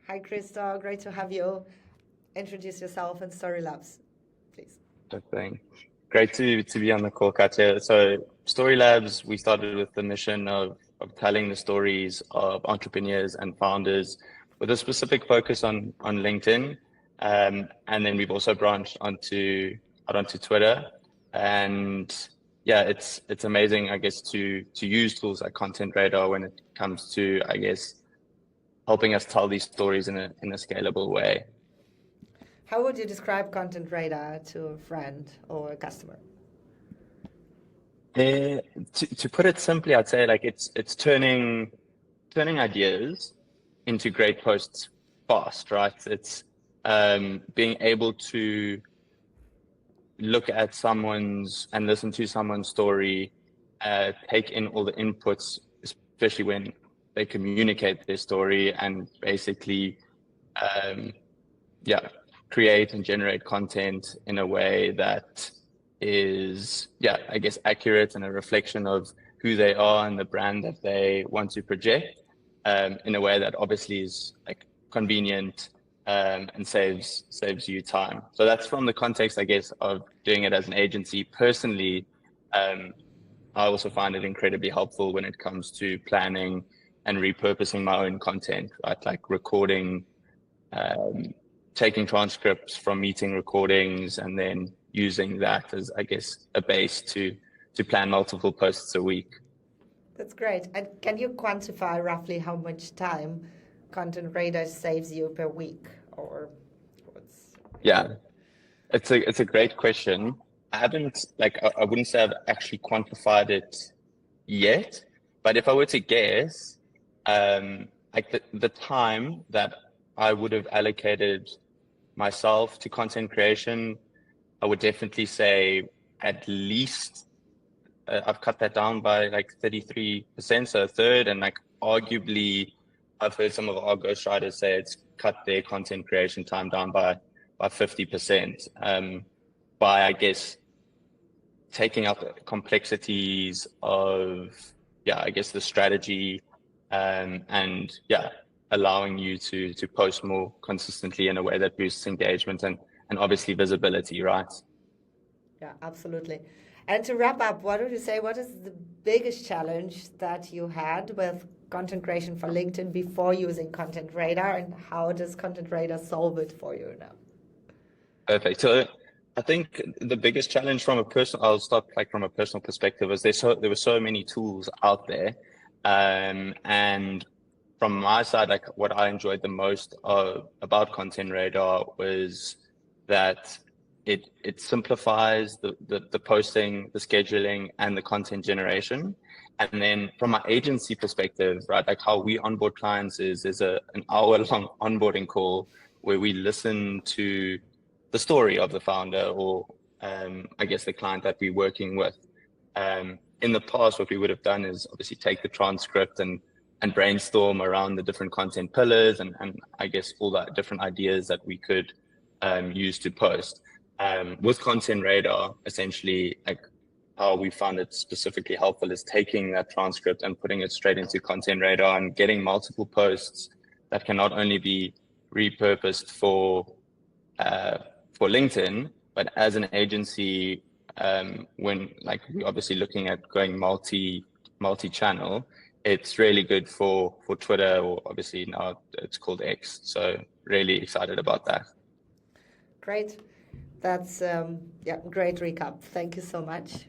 Hi, Christo. Great to have you. Introduce yourself and StoriLabs, please. Good thing. Great to be on the call, Katya. So StoriLabs, we started with the mission of telling the stories of entrepreneurs and founders with a specific focus on LinkedIn. And then we've also branched onto Twitter. And yeah, it's amazing, I guess, to use tools like ContentRadar when it comes to, I guess, helping us tell these stories in a scalable way. How would you describe ContentRadar to a friend or a customer? To put it simply, I'd say like it's turning ideas into great posts fast, right? It's being able to look at someone's and listen to someone's story, take in all the inputs, especially when they communicate their story, and basically, create and generate content in a way that is, I guess, accurate and a reflection of who they are and the brand that they want to project, in a way that obviously is like convenient, and saves you time. So that's from the context, I guess, of doing it as an agency. Personally, I also find it incredibly helpful when it comes to planning and repurposing my own content, right? Like recording, taking transcripts from meeting recordings, and then using that as, I guess, a base to plan multiple posts a week. That's great. And can you quantify roughly how much time ContentRadar saves you per week, or what's? Yeah, it's a great question. I haven't, like, I wouldn't say I've actually quantified it yet, but if I were to guess, like the time that I would have allocated myself to content creation, I would definitely say at least I've cut that down by like 33%, so a third, and like arguably I've heard some of our ghostwriters say it's cut their content creation time down by 50%, by, I guess, taking out the complexities of, I guess, the strategy, and allowing you to post more consistently in a way that boosts engagement and obviously visibility, right? Yeah, absolutely. And to wrap up, what would you say, what is the biggest challenge that you had with content creation for LinkedIn before using ContentRadar, and how does ContentRadar solve it for you now? Perfect. So I think the biggest challenge from I'll start like from a personal perspective, is there were so many tools out there. And from my side, like what I enjoyed the most about ContentRadar was that it simplifies the posting, the scheduling, and the content generation. And then from my agency perspective, right, like how we onboard clients is an hour-long onboarding call where we listen to the story of the founder, or I guess the client that we're working with. In the past, what we would have done is obviously take the transcript and brainstorm around the different content pillars and I guess all the different ideas that we could use to post. With ContentRadar, essentially, like how we found it specifically helpful is taking that transcript and putting it straight into ContentRadar and getting multiple posts that can not only be repurposed for LinkedIn, but as an agency, when like we're obviously looking at going multi-channel, it's really good for Twitter, or obviously now it's called X. So really excited about that. Great. That's great recap. Thank you so much.